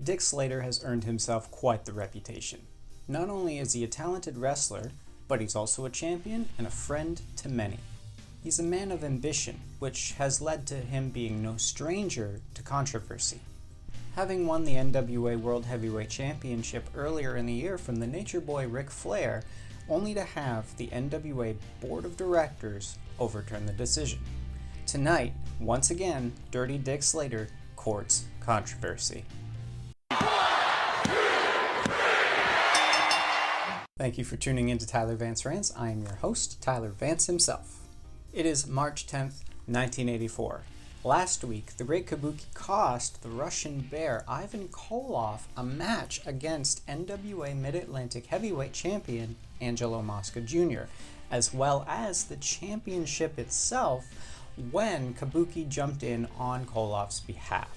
Dick Slater has earned himself quite the reputation. Not only is he a talented wrestler, but he's also a champion and a friend to many. He's a man of ambition, which has led to him being no stranger to controversy. Having won the NWA World Heavyweight Championship earlier in the year from the Nature Boy Ric Flair, only to have the NWA Board of Directors overturn the decision. Tonight, once again, Dirty Dick Slater courts controversy. Thank you for tuning in to Tyler Vance Rants. I am your host, Tyler Vance himself. It is March 10th, 1984. Last week, the Great Kabuki cost the Russian Bear Ivan Koloff a match against NWA Mid-Atlantic Heavyweight Champion Angelo Mosca Jr., as well as the championship itself when Kabuki jumped in on Koloff's behalf.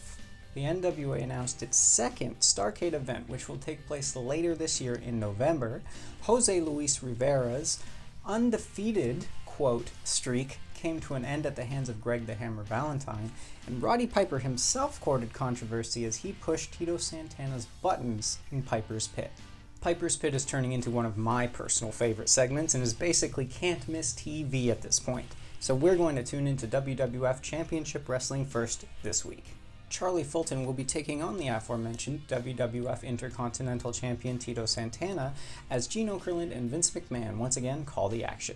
The NWA announced its second Starrcade event, which will take place later this year in November. Jose Luis Rivera's undefeated, quote, streak came to an end at the hands of Greg the Hammer Valentine, and Roddy Piper himself courted controversy as he pushed Tito Santana's buttons in Piper's Pit. Piper's Pit is turning into one of my personal favorite segments and is basically can't miss TV at this point. So we're going to tune into WWF Championship Wrestling first this week. Charlie Fulton will be taking on the aforementioned WWF Intercontinental Champion Tito Santana as Gene Okerlund and Vince McMahon once again call the action.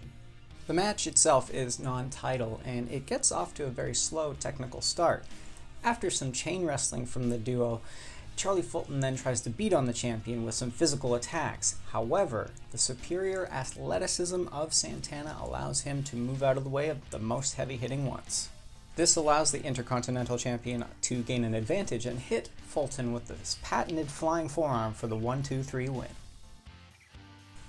The match itself is non-title, and it gets off to a very slow technical start. After some chain wrestling from the duo, Charlie Fulton then tries to beat on the champion with some physical attacks. However, the superior athleticism of Santana allows him to move out of the way of the most heavy-hitting ones. This allows the Intercontinental Champion to gain an advantage and hit Fulton with this patented flying forearm for the 1-2-3 win.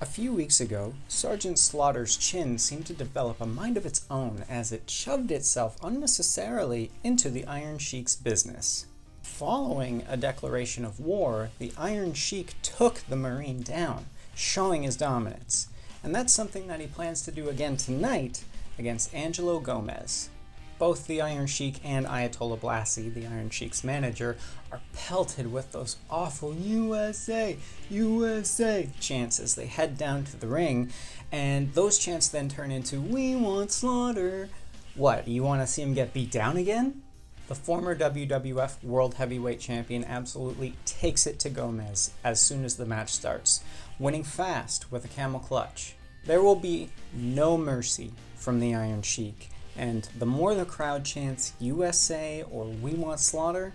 A few weeks ago, Sergeant Slaughter's chin seemed to develop a mind of its own as it shoved itself unnecessarily into the Iron Sheik's business. Following a declaration of war, the Iron Sheik took the Marine down, showing his dominance. And that's something that he plans to do again tonight against Angelo Gomez. Both the Iron Sheik and Ayatollah Blassie, the Iron Sheik's manager, are pelted with those awful USA, USA chants as they head down to the ring, and those chants then turn into "We want Slaughter." What, you want to see him get beat down again? The former WWF World Heavyweight Champion absolutely takes it to Gomez as soon as the match starts, winning fast with a camel clutch. There will be no mercy from the Iron Sheik, and the more the crowd chants USA or "We want Slaughter,"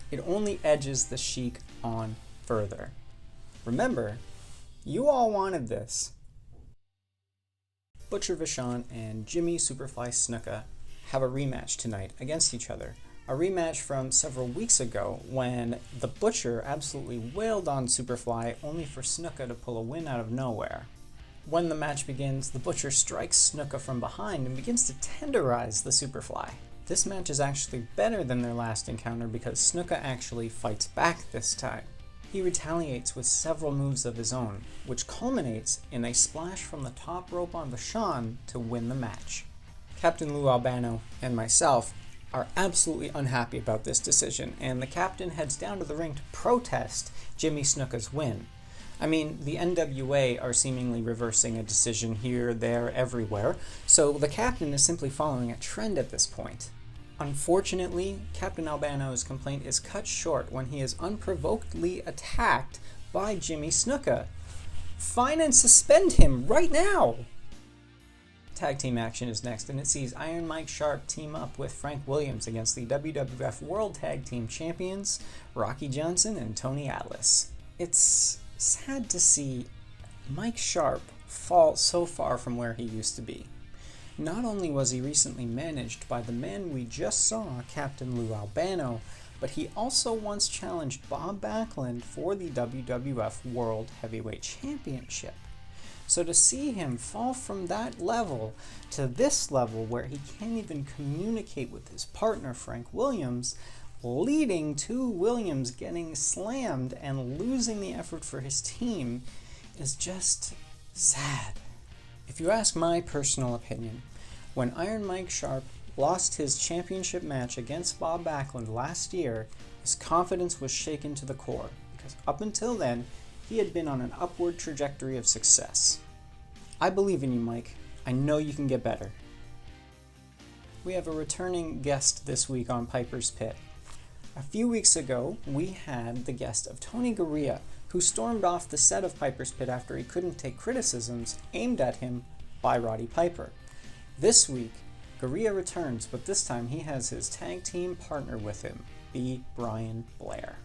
it only edges the Sheik on further. Remember, you all wanted this. Butcher Vachon and Jimmy Superfly Snuka have a rematch tonight against each other. A rematch from several weeks ago when the Butcher absolutely wailed on Superfly only for Snuka to pull a win out of nowhere. When the match begins, the Butcher strikes Snuka from behind and begins to tenderize the Superfly. This match is actually better than their last encounter because Snuka actually fights back this time. He retaliates with several moves of his own, which culminates in a splash from the top rope on Vachon to win the match. Captain Lou Albano and myself are absolutely unhappy about this decision, and the captain heads down to the ring to protest Jimmy Snuka's win. I mean, the NWA are seemingly reversing a decision here, there, everywhere, so the captain is simply following a trend at this point. Unfortunately, Captain Albano's complaint is cut short when he is unprovokedly attacked by Jimmy Snuka. Fine and suspend him right now! Tag team action is next, and it sees Iron Mike Sharpe team up with Frank Williams against the WWF World Tag Team Champions Rocky Johnson and Tony Atlas. It's sad to see Mike Sharpe fall so far from where he used to be. Not only was he recently managed by the man we just saw, Captain Lou Albano, but he also once challenged Bob Backlund for the WWF World Heavyweight Championship. So to see him fall from that level to this level where he can't even communicate with his partner Frank Williams, leading to Williams getting slammed and losing the effort for his team, is just sad. If you ask my personal opinion, when Iron Mike Sharpe lost his championship match against Bob Backlund last year, as his confidence was shaken to the core, because up until then, he had been on an upward trajectory of success. I believe in you, Mike. I know you can get better. We have a returning guest this week on Piper's Pit. A few weeks ago, we had the guest of Tony Garea, who stormed off the set of Piper's Pit after he couldn't take criticisms aimed at him by Roddy Piper. This week, Garea returns, but this time he has his tag team partner with him, B. Brian Blair.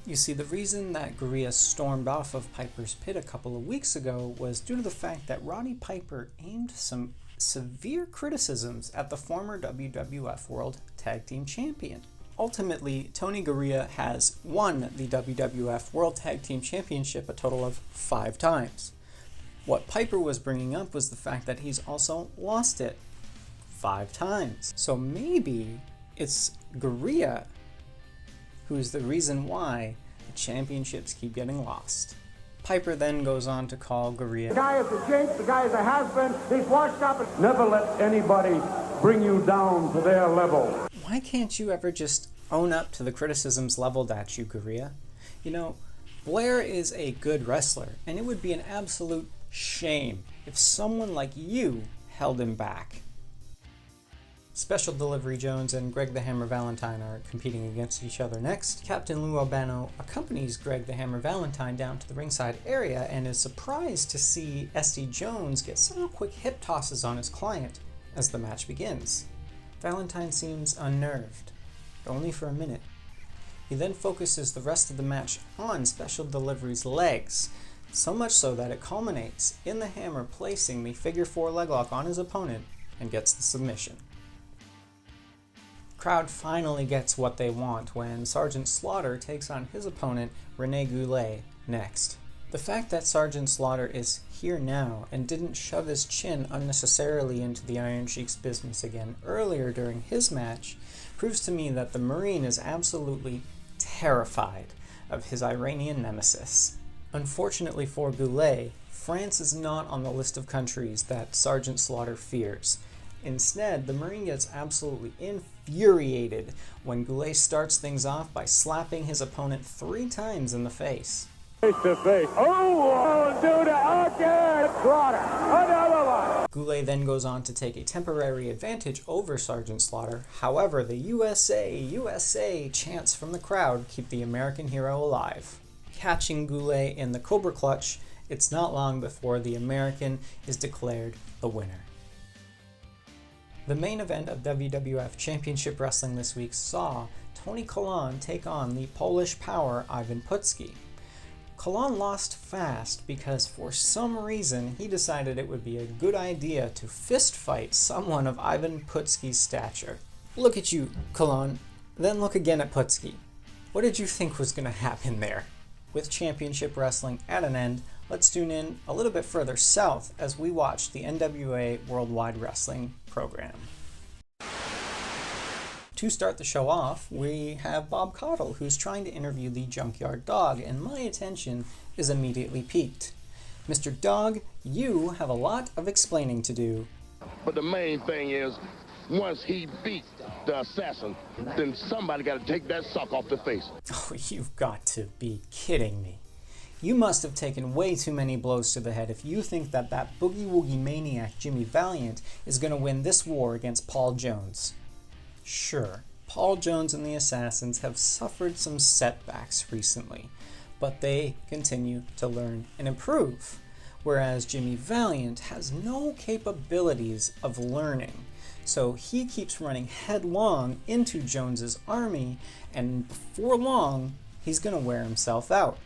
You see, the reason that Garea stormed off of Piper's Pit a couple of weeks ago was due to the fact that Roddy Piper aimed some severe criticisms at the former WWF World Tag Team Champion. Ultimately, Tony Garea has won the WWF World Tag Team Championship a total of 5 times. What Piper was bringing up was the fact that he's also lost it 5 times. So maybe it's Garea who's the reason why the championships keep getting lost. Piper then goes on to call Garea, the guy is a jinx, the guy is a has-been, he's washed up. Never let anybody bring you down to their level. Why can't you ever just own up to the criticisms leveled at you, Garea? You know, Blair is a good wrestler, and it would be an absolute shame if someone like you held him back. Special Delivery Jones and Greg the Hammer Valentine are competing against each other next. Captain Lou Albano accompanies Greg the Hammer Valentine down to the ringside area and is surprised to see SD Jones get several quick hip tosses on his client as the match begins. Valentine seems unnerved, but only for a minute. He then focuses the rest of the match on Special Delivery's legs, so much so that it culminates in the Hammer placing the figure 4 leg lock on his opponent and gets the submission. Crowd finally gets what they want when Sergeant Slaughter takes on his opponent Rene Goulet next. The fact that Sergeant Slaughter is here now and didn't shove his chin unnecessarily into the Iron Sheik's business again earlier during his match proves to me that the Marine is absolutely terrified of his Iranian nemesis. Unfortunately for Goulet, France is not on the list of countries that Sergeant Slaughter fears. Instead, the Marine gets absolutely infuriated when Goulet starts things off by slapping his opponent 3 times in the face. Face to face. Oh, do that again! Slaughter, another one! Goulet then goes on to take a temporary advantage over Sergeant Slaughter. However, the USA chants from the crowd keep the American hero alive. Catching Goulet in the Cobra Clutch, it's not long before the American is declared the winner. The main event of WWF Championship Wrestling this week saw Tony Colon take on the Polish power Ivan Putski. Colon lost fast because for some reason he decided it would be a good idea to fist fight someone of Ivan Putski's stature. Look at you, Colon, then look again at Putski. What did you think was going to happen there? With Championship Wrestling at an end, let's tune in a little bit further south as we watch the NWA Worldwide Wrestling program. To start the show off, we have Bob Caudle, who's trying to interview the Junkyard Dog, and my attention is immediately piqued. Mr. Dog, you have a lot of explaining to do. But the main thing is, once he beat the assassin, then somebody got to take that sock off the face. Oh, you've got to be kidding me. You must have taken way too many blows to the head if you think that boogie-woogie maniac Jimmy Valiant is going to win this war against Paul Jones. Sure, Paul Jones and the Assassins have suffered some setbacks recently, but they continue to learn and improve, whereas Jimmy Valiant has no capabilities of learning, so he keeps running headlong into Jones's army, and before long, he's going to wear himself out.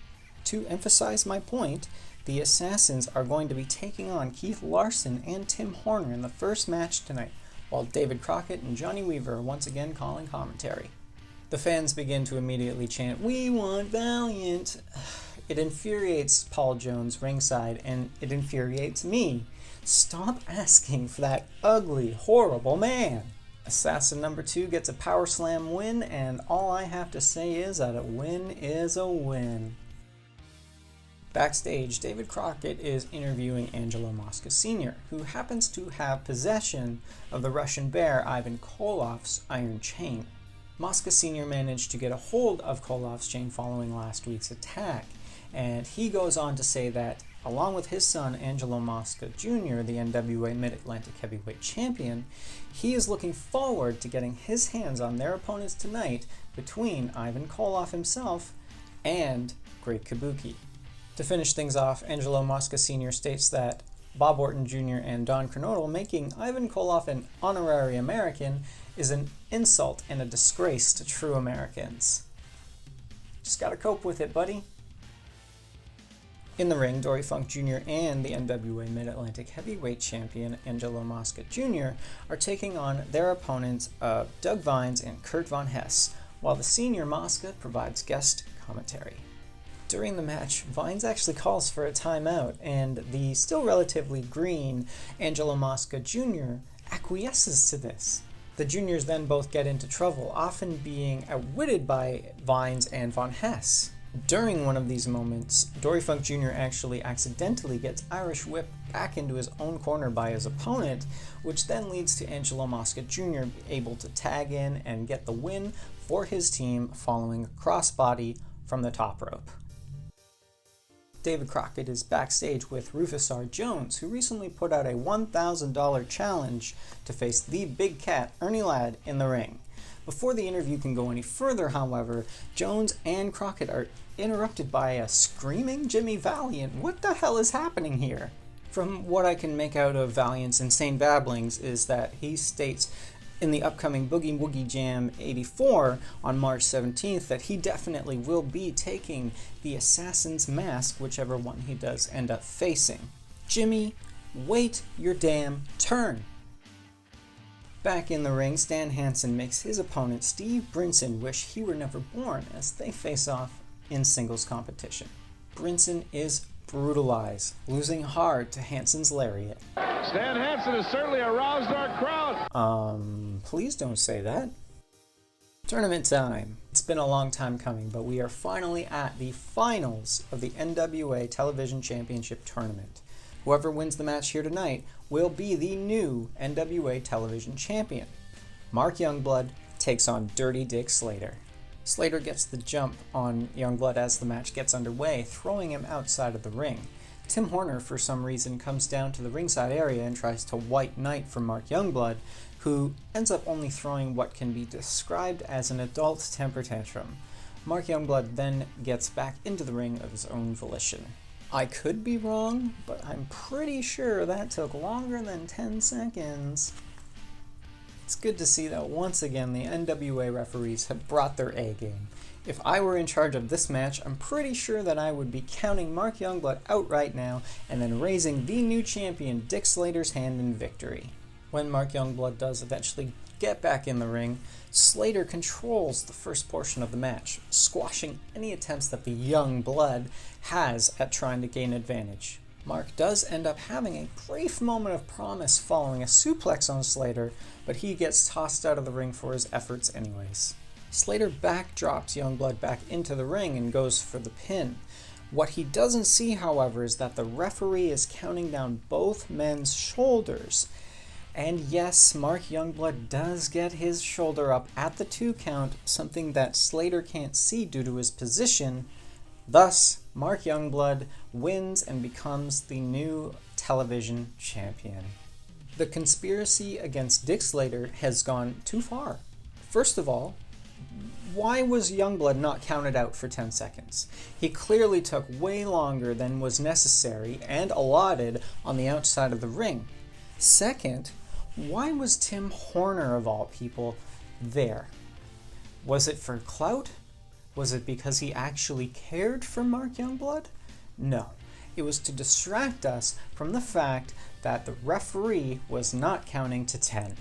To emphasize my point, the Assassins are going to be taking on Keith Larsen and Tim Horner in the first match tonight, while David Crockett and Johnny Weaver are once again calling commentary. The fans begin to immediately chant, "We want Valiant!" It infuriates Paul Jones ringside, and it infuriates me. Stop asking for that ugly, horrible man! Assassin number 2 gets a power slam win, and all I have to say is that a win is a win. Backstage, David Crockett is interviewing Angelo Mosca Sr., who happens to have possession of the Russian bear Ivan Koloff's iron chain. Mosca Sr. managed to get a hold of Koloff's chain following last week's attack, and he goes on to say that, along with his son Angelo Mosca Jr., the NWA Mid-Atlantic Heavyweight Champion, he is looking forward to getting his hands on their opponents tonight between Ivan Koloff himself and Great Kabuki. To finish things off, Angelo Mosca Sr. states that Bob Orton Jr. and Don Kernodle making Ivan Koloff an honorary American is an insult and a disgrace to true Americans. Just gotta cope with it, buddy. In the ring, Dory Funk Jr. and the NWA Mid-Atlantic Heavyweight Champion Angelo Mosca Jr. are taking on their opponents of Doug Vines and Kurt Von Hess, while the senior Mosca provides guest commentary. During the match, Vines actually calls for a timeout, and the still relatively green Angelo Mosca Jr. acquiesces to this. The juniors then both get into trouble, often being outwitted by Vines and Von Hess. During one of these moments, Dory Funk Jr. actually accidentally gets Irish whipped back into his own corner by his opponent, which then leads to Angelo Mosca Jr. able to tag in and get the win for his team following a crossbody from the top rope. David Crockett is backstage with Rufus R. Jones, who recently put out a $1,000 challenge to face the big cat, Ernie Ladd, in the ring. Before the interview can go any further, however, Jones and Crockett are interrupted by a screaming Jimmy Valiant. What the hell is happening here? From what I can make out of Valiant's insane babblings is that he states in the upcoming Boogie Woogie Jam 84 on March 17th that he definitely will be taking the assassin's mask, whichever one he does end up facing. Jimmy, wait your damn turn. Back in the ring, Stan Hansen makes his opponent Steve Brinson wish he were never born as they face off in singles competition. Brinson is brutalized, losing hard to Hansen's lariat. Stan Hansen has certainly aroused our crowd. Please don't say that. Tournament time. It's been a long time coming, but we are finally at the finals of the NWA Television Championship Tournament. Whoever wins the match here tonight will be the new NWA Television Champion. Mark Youngblood takes on Dirty Dick Slater. Slater gets the jump on Youngblood as the match gets underway, throwing him outside of the ring. Tim Horner, for some reason, comes down to the ringside area and tries to white knight for Mark Youngblood, who ends up only throwing what can be described as an adult temper tantrum. Mark Youngblood then gets back into the ring of his own volition. I could be wrong, but I'm pretty sure that took longer than 10 seconds. It's good to see that once again the NWA referees have brought their A game. If I were in charge of this match, I'm pretty sure that I would be counting Mark Youngblood out right now and then raising the new champion Dick Slater's hand in victory. When Mark Youngblood does eventually get back in the ring, Slater controls the first portion of the match, squashing any attempts that the young blood has at trying to gain advantage. Mark does end up having a brief moment of promise following a suplex on Slater, but he gets tossed out of the ring for his efforts anyways. Slater backdrops Youngblood back into the ring and goes for the pin. What he doesn't see, however, is that the referee is counting down both men's shoulders. And yes, Mark Youngblood does get his shoulder up at the 2 count, something that Slater can't see due to his position. Thus, Mark Youngblood wins and becomes the new television champion. The conspiracy against Dick Slater has gone too far. First of all, why was Youngblood not counted out for 10 seconds? He clearly took way longer than was necessary and allotted on the outside of the ring. Second, why was Tim Horner, of all people, there? Was it for clout? Was it because he actually cared for Mark Youngblood? No. It was to distract us from the fact that the referee was not counting to 10.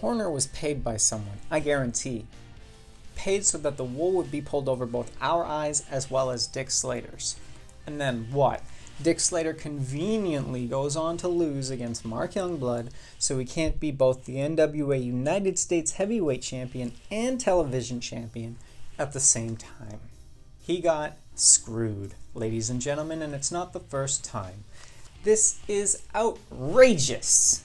Horner was paid by someone, I guarantee. Paid so that the wool would be pulled over both our eyes as well as Dick Slater's. And then what? Dick Slater conveniently goes on to lose against Mark Youngblood, so he can't be both the NWA United States Heavyweight Champion and Television Champion at the same time. He got screwed, ladies and gentlemen, and it's not the first time. This is outrageous!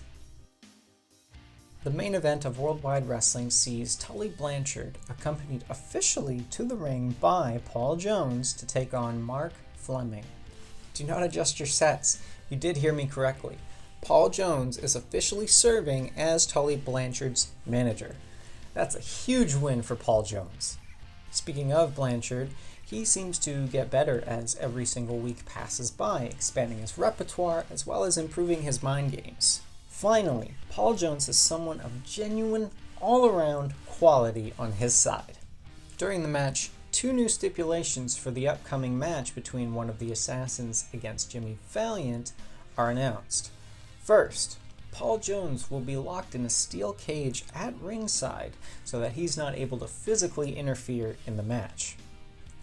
The main event of Worldwide Wrestling sees Tully Blanchard accompanied officially to the ring by Paul Jones to take on Mark Fleming. Do not adjust your sets. You did hear me correctly. Paul Jones is officially serving as Tully Blanchard's manager. That's a huge win for Paul Jones. Speaking of Blanchard, he seems to get better as every single week passes by, expanding his repertoire as well as improving his mind games. Finally, Paul Jones is someone of genuine, all-around quality on his side. During the match, 2 new stipulations for the upcoming match between one of the Assassins against Jimmy Valiant are announced. First, Paul Jones will be locked in a steel cage at ringside so that he's not able to physically interfere in the match.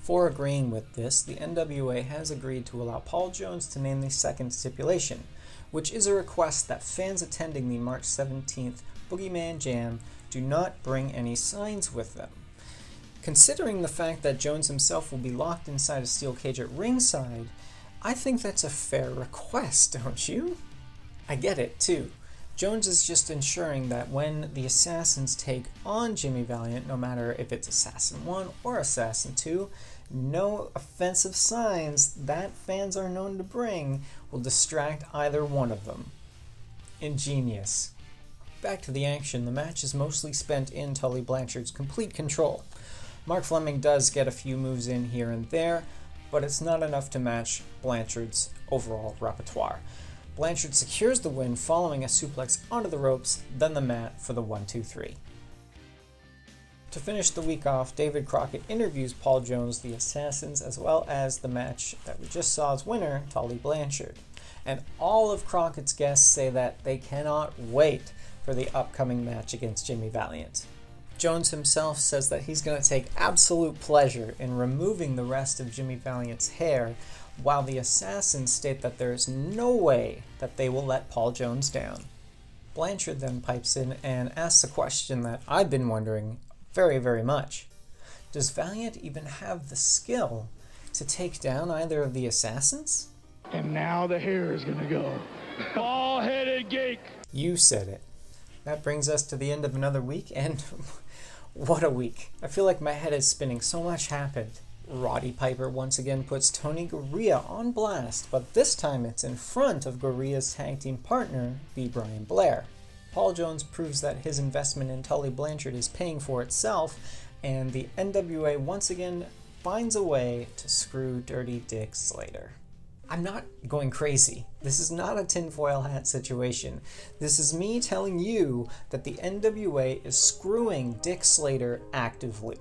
For agreeing with this, the NWA has agreed to allow Paul Jones to name the second stipulation, which is a request that fans attending the March 17th Boogeyman Jam do not bring any signs with them. Considering the fact that Jones himself will be locked inside a steel cage at ringside, I think that's a fair request, don't you? I get it, too. Jones is just ensuring that when the Assassins take on Jimmy Valiant, no matter if it's Assassin 1 or Assassin 2, no offensive signs that fans are known to bring will distract either one of them. Ingenious. Back to the action, the match is mostly spent in Tully Blanchard's complete control. Mark Fleming does get a few moves in here and there, but it's not enough to match Blanchard's overall repertoire. Blanchard secures the win following a suplex onto the ropes, then the mat for the 1-2-3. To finish the week off, David Crockett interviews Paul Jones, the Assassins, as well as the match that we just saw's winner, Tully Blanchard. And all of Crockett's guests say that they cannot wait for the upcoming match against Jimmy Valiant. Jones himself says that he's going to take absolute pleasure in removing the rest of Jimmy Valiant's hair, while the Assassins state that there is no way that they will let Paul Jones down. Blanchard then pipes in and asks a question that I've been wondering very, very much. Does Valiant even have the skill to take down either of the Assassins? And now the hair is gonna go. Ball-headed geek! You said it. That brings us to the end of another week, and what a week. I feel like my head is spinning. So much happened. Roddy Piper once again puts Tony Garea on blast, but this time it's in front of Garea's tag team partner, B. Brian Blair. Paul Jones proves that his investment in Tully Blanchard is paying for itself, and the NWA once again finds a way to screw Dirty Dick Slater. I'm not going crazy. This is not a tinfoil hat situation. This is me telling you that the NWA is screwing Dick Slater actively.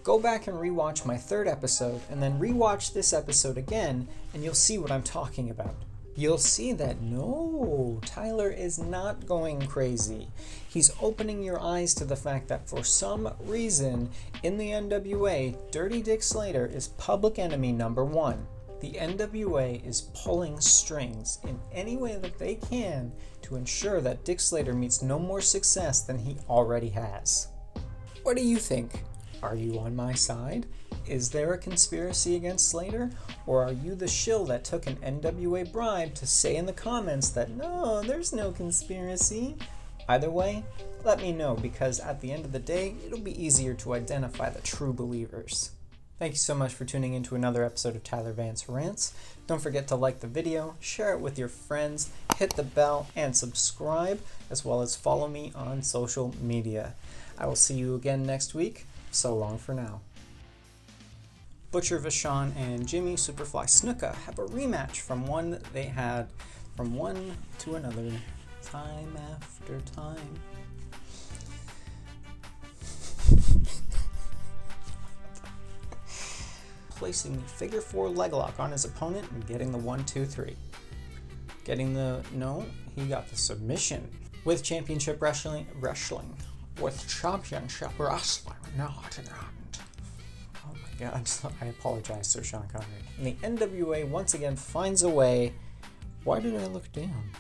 Go back and rewatch my 3rd episode, and then rewatch this episode again, and you'll see what I'm talking about. You'll see that no, Tyler is not going crazy. He's opening your eyes to the fact that for some reason in the NWA, Dirty Dick Slater is public enemy number 1. The NWA is pulling strings in any way that they can to ensure that Dick Slater meets no more success than he already has. What do you think? Are you on my side? Is there a conspiracy against Slater? Or are you the shill that took an NWA bribe to say in the comments that no, there's no conspiracy? Either way, let me know, because at the end of the day, it'll be easier to identify the true believers. Thank you so much for tuning in to another episode of Tyler Vance Rants. Don't forget to like the video, share it with your friends, hit the bell, and subscribe, as well as follow me on social media. I will see you again next week. So long for now. Butcher Vachon and Jimmy Superfly Snuka have a rematch from one they had from one to another, time after time. Placing the figure 4 leg lock on his opponent and getting the 1-2-3. He got the submission. With championship wrestling. With championship wrestling. No, I didn't. Oh my god, I apologize, Sir Sean Connery. And the NWA once again finds a way. Why did I look down?